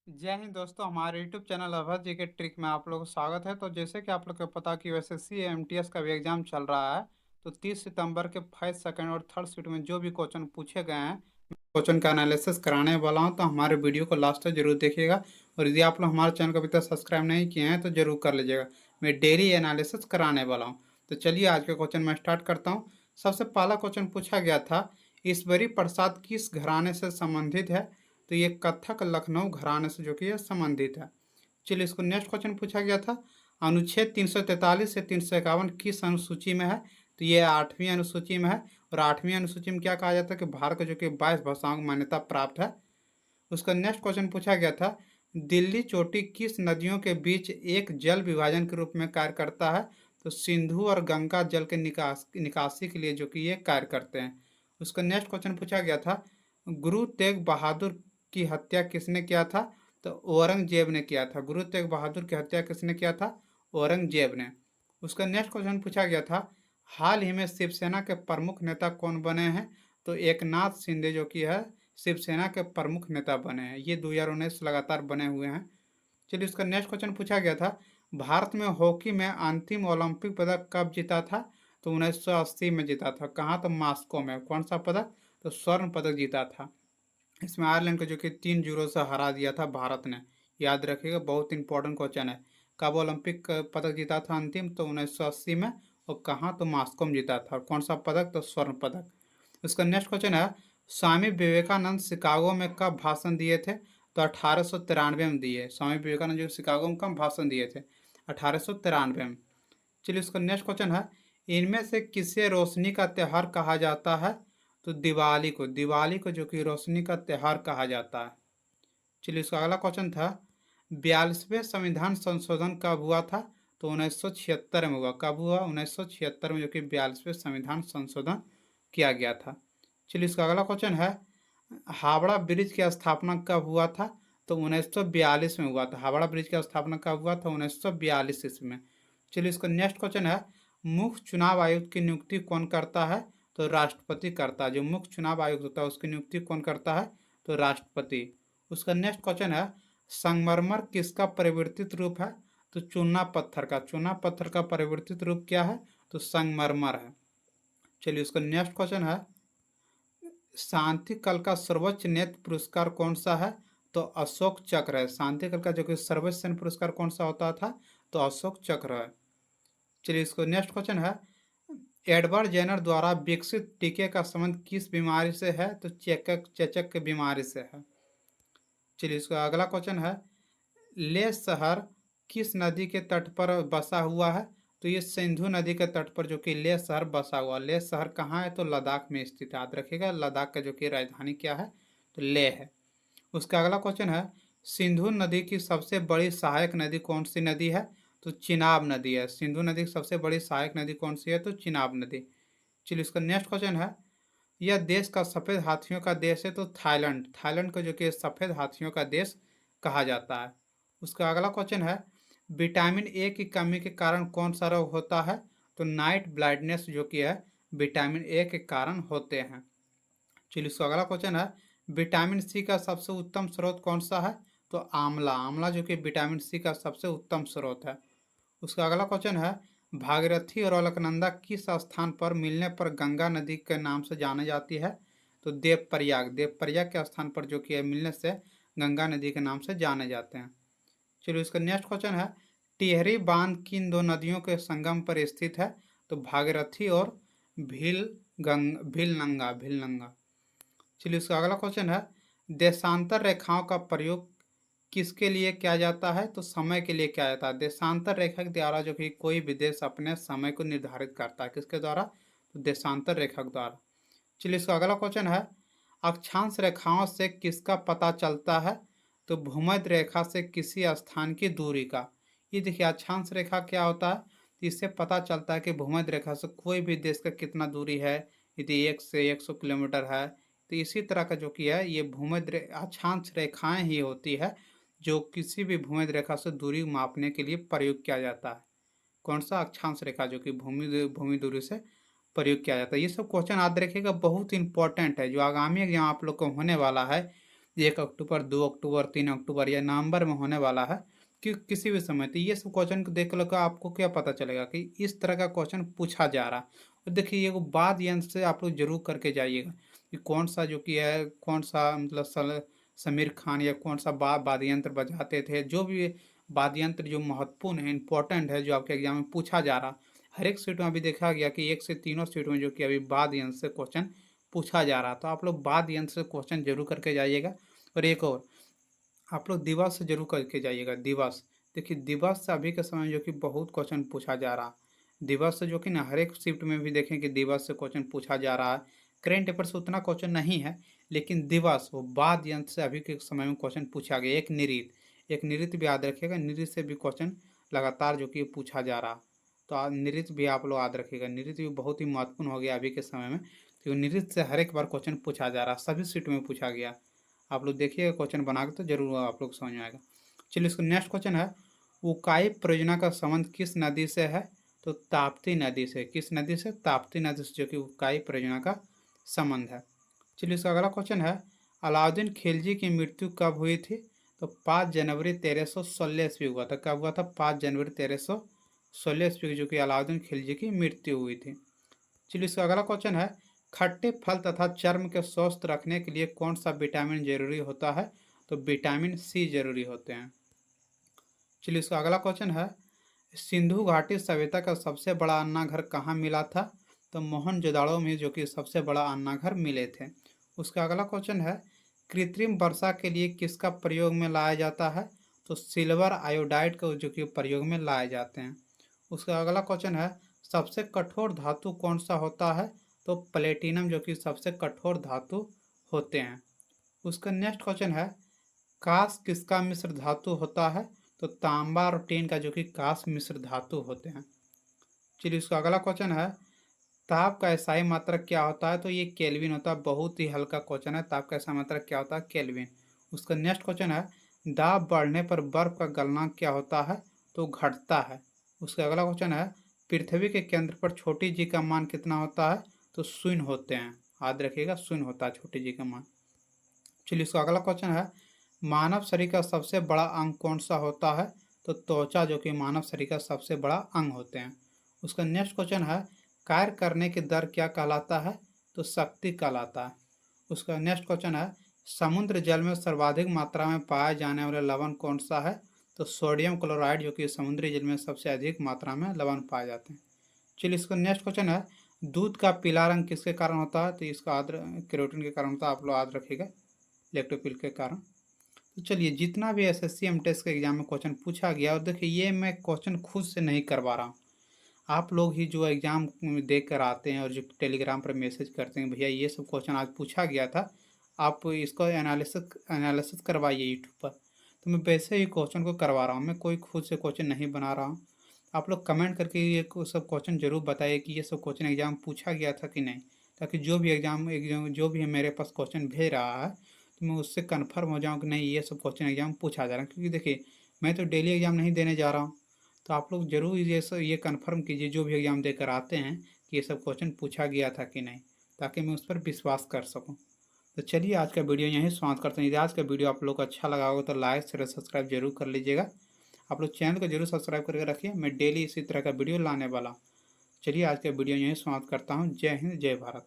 जय हिंद दोस्तों, हमारे यूट्यूब चैनल अभय जी के ट्रिक में आप लोगों को स्वागत है। तो जैसे कि आप लोग को पता कि एसएससी एमटीएस का भी एग्जाम चल रहा है। तो 30 सितंबर के फर्स्ट सेकंड और थर्ड शिफ्ट में जो भी क्वेश्चन पूछे गए हैं, क्वेश्चन का एनालिसिस कराने वाला हूं। तो हमारे वीडियो को लास्ट तक जरूर देखिएगा। और यदि आप लोग हमारे चैनल को अभी तक सब्सक्राइब नहीं किए हैं तो जरूर कर लीजिएगा। मैं डेली एनालिसिस कराने वाला हूँ। तो चलिए आज का क्वेश्चन मैं स्टार्ट करता हूँ। सबसे पहला क्वेश्चन पूछा गया था, ईश्वरी प्रसाद किस घराने से संबंधित है? तो ये कथक लखनऊ घराने से जो कि ये संबंधित है। चलिए इसको नेक्स्ट क्वेश्चन पूछा गया था, अनुच्छेद 343 से 351 किस अनुसूची में है? तो ये 8वीं अनुसूची में है। और 8वीं अनुसूची में क्या कहा जाता है कि भारत को जो कि 22 भाषाओं की मान्यता प्राप्त है। उसका नेक्स्ट क्वेश्चन पूछा गया था, दिल्ली चोटी किस नदियों के बीच एक जल विभाजन के रूप में कार्य करता है? तो सिंधु और गंगा जल के निकासी के लिए जो कि ये कार्य करते हैं। उसका नेक्स्ट क्वेश्चन पूछा गया था, गुरु तेग बहादुर की हत्या किसने किया था? तो औरंगजेब ने किया था। गुरु तेग बहादुर की हत्या किसने किया था? औरंगजेब ने। उसका नेक्स्ट क्वेश्चन पूछा गया था, हाल ही में शिवसेना के प्रमुख नेता कौन बने हैं? तो एकनाथ शिंदे जो कि है शिवसेना के प्रमुख नेता बने हैं। ये 2019 लगातार बने हुए हैं। चलिए उसका नेक्स्ट क्वेश्चन पूछा गया था, भारत में हॉकी में अंतिम ओलंपिक पदक कब जीता था? तो 1980 में जीता था। कहाँ? तो मॉस्को में। कौन सा पदक? तो स्वर्ण पदक जीता था। इसमें आयरलैंड को जो कि 3-0 से हरा दिया था भारत ने। याद रखिएगा, बहुत इंपॉर्टेंट क्वेश्चन है। कब ओलंपिक पदक जीता था अंतिम? तो 1980 में। और कहाँ? तो मॉस्को में जीता था। कौन सा पदक? तो स्वर्ण पदक। इसका नेक्स्ट क्वेश्चन है, स्वामी विवेकानंद शिकागो में कब भाषण दिए थे? तो 1893 में दिए। स्वामी विवेकानंद जो शिकागो में कब भाषण दिए थे? 1893 में। चलिए इसका नेक्स्ट क्वेश्चन है, इनमें से किसे रोशनी का त्यौहार कहा जाता है? तो दिवाली को। दिवाली को जो कि रोशनी का त्यौहार कहा जाता है। चलिए इसका अगला क्वेश्चन था, 42वें संविधान संशोधन कब हुआ था? तो 1976 में हुआ। कब हुआ? 1976 में जो कि 42वें संविधान संशोधन किया गया था। चलिए इसका अगला क्वेश्चन है, हावड़ा ब्रिज की स्थापना कब हुआ था? तो 1942 में हुआ था। हावड़ा ब्रिज की स्थापना कब हुआ था? 1942 ईस्वी में। चलिए इसका नेक्स्ट क्वेश्चन है, मुख्य चुनाव आयुक्त की नियुक्ति कौन करता है? तो राष्ट्रपति करता है। जो मुख्य चुनाव आयुक्त होता है उसकी नियुक्ति कौन करता है? तो राष्ट्रपति। उसका नेक्स्ट क्वेश्चन है, संगमरमर किसका परिवर्तित रूप है? तो चूना पत्थर का। चूना पत्थर का परिवर्तित रूप क्या है? तो संगमरमर है। चलिए उसका नेक्स्ट क्वेश्चन है, शांति कल का सर्वोच्च नेत्र पुरस्कार कौन सा है? तो अशोक चक्र है। शांति कल का जो कि सर्वोच्च सैन्य पुरस्कार कौन सा होता था? तो अशोक चक्र है। चलिए इसको नेक्स्ट क्वेश्चन है, एडवर्ड जेनर द्वारा विकसित टीके का संबंध किस बीमारी से है? तो चेचक की बीमारी से है। चलिए इसका अगला क्वेश्चन है, ले शहर किस नदी के तट पर बसा हुआ है? तो ये सिंधु नदी के तट पर जो कि ले शहर बसा हुआ। ले शहर कहाँ है? तो लद्दाख में स्थित है। याद रखिएगा, लद्दाख का जो कि राजधानी क्या है? तो ले है। उसका अगला क्वेश्चन है, सिंधु नदी की सबसे बड़ी सहायक नदी कौन सी नदी है? तो चिनाब नदी है। सिंधु नदी की सबसे बड़ी सहायक नदी कौन सी है? तो चिनाब नदी। चलिए इसका नेक्स्ट क्वेश्चन है, यह देश का सफ़ेद हाथियों का देश है? तो थाईलैंड। थाईलैंड को जो कि सफ़ेद हाथियों का देश कहा जाता है। उसका अगला क्वेश्चन है, विटामिन ए की कमी के कारण कौन सा रोग होता है? तो नाइट ब्लाइंडनेस जो कि है विटामिन ए के कारण होते हैं। चलिए इसका अगला क्वेश्चन है, विटामिन सी का सबसे उत्तम स्रोत कौन सा है? तो आंवला। आंवला जो कि विटामिन सी का सबसे उत्तम स्रोत है। उसका अगला क्वेश्चन है, भागीरथी और अलकनंदा किस स्थान पर मिलने पर गंगा नदी के नाम से जानी जाती है? तो देवप्रयाग। देवप्रयाग के स्थान पर जो कि है मिलने से गंगा नदी के नाम से जाने जाते हैं। चलिए इसका नेक्स्ट क्वेश्चन है, टिहरी बांध किन दो नदियों के संगम पर स्थित है? तो भागीरथी और भीलनंगा। भीलनंगा। चलिए इसका अगला क्वेश्चन है, देशांतर रेखाओं का प्रयोग किसके लिए किया जाता है? तो समय के लिए किया जाता है। देशांतर रेखा के द्वारा जो कि कोई भी देश अपने समय को निर्धारित करता है। किसके द्वारा? तो देशांतर रेखा के द्वारा। चलिए इसका अगला क्वेश्चन है, अक्षांश रेखाओं से किसका पता चलता है? तो भूमध्य रेखा से किसी स्थान की दूरी का। ये देखिए, अक्षांश रेखा क्या होता है? तो इससे पता चलता है कि भूमध्य रेखा से कोई भी देश का कितना दूरी है। यदि 1 से 100 किलोमीटर है तो इसी तरह का जो कि है ये भूमध्य अक्षांश रेखाएं ही होती है जो किसी भी भूमध्य रेखा से दूरी मापने के लिए प्रयोग किया जाता है। कौन सा? अक्षांश रेखा जो कि भूमि दूरी से प्रयोग किया जाता है। ये सब क्वेश्चन याद रखिएगा, बहुत इंपॉर्टेंट है। जो आगामी एग्जाम आप लोग को होने वाला है 1 अक्टूबर, 2 अक्टूबर, 3 अक्टूबर या नवंबर में होने वाला है कि किसी भी समय। तो ये सब क्वेश्चन को देख कर आपको क्या पता चलेगा कि इस तरह का क्वेश्चन पूछा जा रहा है। और देखिए ये वाद यंत्र से आप लोग जरूर करके जाइएगा कि कौन सा जो कि है, कौन सा मतलब समीर खान या कौन सा वाद्य यंत्र बजाते थे, जो भी वाद्य यंत्र जो महत्वपूर्ण है, इंपॉर्टेंट है, जो आपके एग्जाम में पूछा जा रहा। हर एक सीट में अभी देखा गया कि 1 से 3 सीट में जो कि अभी वाद्य यंत्र से क्वेश्चन पूछा जा रहा। तो आप लोग वाद्य यंत्र से क्वेश्चन जरूर करके जाइएगा। और एक और, आप लोग दिवस से जरूर करके जाइएगा। दिवस, देखिए दिवस से अभी के समय जो कि बहुत क्वेश्चन पूछा जा रहा। दिवस से जो कि ना हर एक शिफ्ट में भी देखें कि दिवस से क्वेश्चन पूछा जा रहा है। करेंट पेपर से उतना क्वेश्चन नहीं है, लेकिन दिवस वो वाद यंत्र से अभी के समय में क्वेश्चन पूछा गया। एक निरित भी याद रखिएगा, निरित से भी क्वेश्चन लगातार जो कि पूछा जा रहा। तो निरित भी आप लोग याद रखिएगा, निरित भी बहुत ही महत्वपूर्ण हो गया अभी के समय में, क्योंकि निरित से हर एक बार क्वेश्चन पूछा जा रहा, सभी सीट में पूछा गया। आप लोग देखिएगा क्वेश्चन बना के तो जरूर आप लोग समझ में आएगा। चलिए इसका नेक्स्ट क्वेश्चन है, उकाई परियोजना का संबंध किस नदी से है? तो ताप्ती नदी से। किस नदी से? ताप्ती नदी से, जो कि उकाई परियोजना का संबंध है। चलिए इसका अगला क्वेश्चन है, अलाउद्दीन खिलजी की मृत्यु कब हुई थी? तो 5 जनवरी 1316 ईस्वी हुआ था। कब हुआ था? 5 जनवरी 1316 ईस्वी, जो कि अलाउद्दीन खिलजी की मृत्यु हुई थी। चलिए इसका अगला क्वेश्चन है, खट्टे फल तथा चर्म के स्वस्थ रखने के लिए कौन सा विटामिन जरूरी होता है? तो विटामिन सी जरूरी होते हैं। चलिए इसका अगला क्वेश्चन है, सिंधु घाटी सभ्यता का सबसे बड़ा अन्नाघर कहाँ मिला था? तो मोहनजोदाड़ो में जो कि सबसे बड़ा अन्नाघर मिले थे। उसका अगला क्वेश्चन है, कृत्रिम वर्षा के लिए किसका प्रयोग में लाया जाता है? तो सिल्वर आयोडाइड का जो कि प्रयोग में लाए जाते हैं। उसका अगला क्वेश्चन है, सबसे कठोर धातु कौन सा होता है? तो प्लेटिनम जो कि सबसे कठोर धातु होते हैं। उसका नेक्स्ट क्वेश्चन है, कांस किसका मिश्र धातु होता है? तो तांबा और टीन का जो कि कांस मिश्र धातु होते हैं। चलिए उसका अगला क्वेश्चन है, ताप का एसआई मात्रक क्या होता है? तो ये केल्विन होता है। बहुत ही हल्का क्वेश्चन है, ताप का एसआई मात्रक क्या होता है? केल्विन। उसका नेक्स्ट क्वेश्चन है, दाब बढ़ने पर बर्फ का गलनांक क्या होता है? तो घटता है। उसका अगला क्वेश्चन है, पृथ्वी के केंद्र पर छोटी जी का मान कितना होता है? तो 0 होते हैं। याद रखिएगा 0 होता है छोटी जी का मान। चलिए इसका अगला क्वेश्चन है, मानव शरीर का सबसे बड़ा अंग कौन सा होता है? तो त्वचा जो कि मानव शरीर का सबसे बड़ा अंग होते हैं। उसका नेक्स्ट क्वेश्चन है, कार्य करने की दर क्या कहलाता है? तो शक्ति कहलाता है। उसका नेक्स्ट क्वेश्चन है, समुद्र जल में सर्वाधिक मात्रा में पाए जाने वाले लवण कौन सा है? तो सोडियम क्लोराइड, जो कि समुद्री जल में सबसे अधिक मात्रा में लवण पाए जाते हैं। चलिए इसका नेक्स्ट क्वेश्चन है, दूध का पीला रंग किसके कारण होता है? तो इसका कैरोटीन के कारण होता है। आप लोग याद रखिएगा, लैक्टोपिल के कारण। तो चलिए जितना भी एसएससी एमटेस के एग्जाम में क्वेश्चन पूछा गया, और देखिए ये मैं क्वेश्चन खुद से नहीं करवा रहा हूँ, आप लोग ही जो एग्जाम देख कर आते हैं और जो टेलीग्राम पर मैसेज करते हैं, भैया ये सब क्वेश्चन आज पूछा गया था, आप इसको एनालिसिस करवाइए यूट्यूब पर। तो मैं वैसे ही क्वेश्चन को करवा रहा हूँ, मैं कोई खुद से क्वेश्चन नहीं बना रहा हूँ। आप लोग कमेंट करके ये सब क्वेश्चन जरूर बताइए कि ये सब क्वेश्चन एग्जाम पूछा गया था कि नहीं, ताकि जो भी एग्जाम जो भी मेरे पास क्वेश्चन भेज रहा है, तो मैं उससे कन्फर्म हो जाऊँ कि नहीं ये सब क्वेश्चन एग्जाम पूछा जा रहा है। क्योंकि देखिए मैं तो डेली एग्जाम नहीं देने जा रहा हूँ, तो आप लोग जरूर ये कन्फर्म कीजिए जो भी एग्जाम देकर आते हैं कि ये सब क्वेश्चन पूछा गया था कि नहीं, ताकि मैं उस पर विश्वास कर सकूँ। तो चलिए आज का वीडियो यहीं समाप्त करते हैं। यदि आज का वीडियो आप लोग को अच्छा लगा होगा तो लाइक शेयर सब्सक्राइब जरूर कर लीजिएगा। आप लोग चैनल को जरूर सब्सक्राइब करके रखिए, मैं डेली इसी तरह का वीडियो लाने वाला हूँ। चलिए आज का वीडियो यहीं समाप्त करता हूँ। जय हिंद, जय भारत।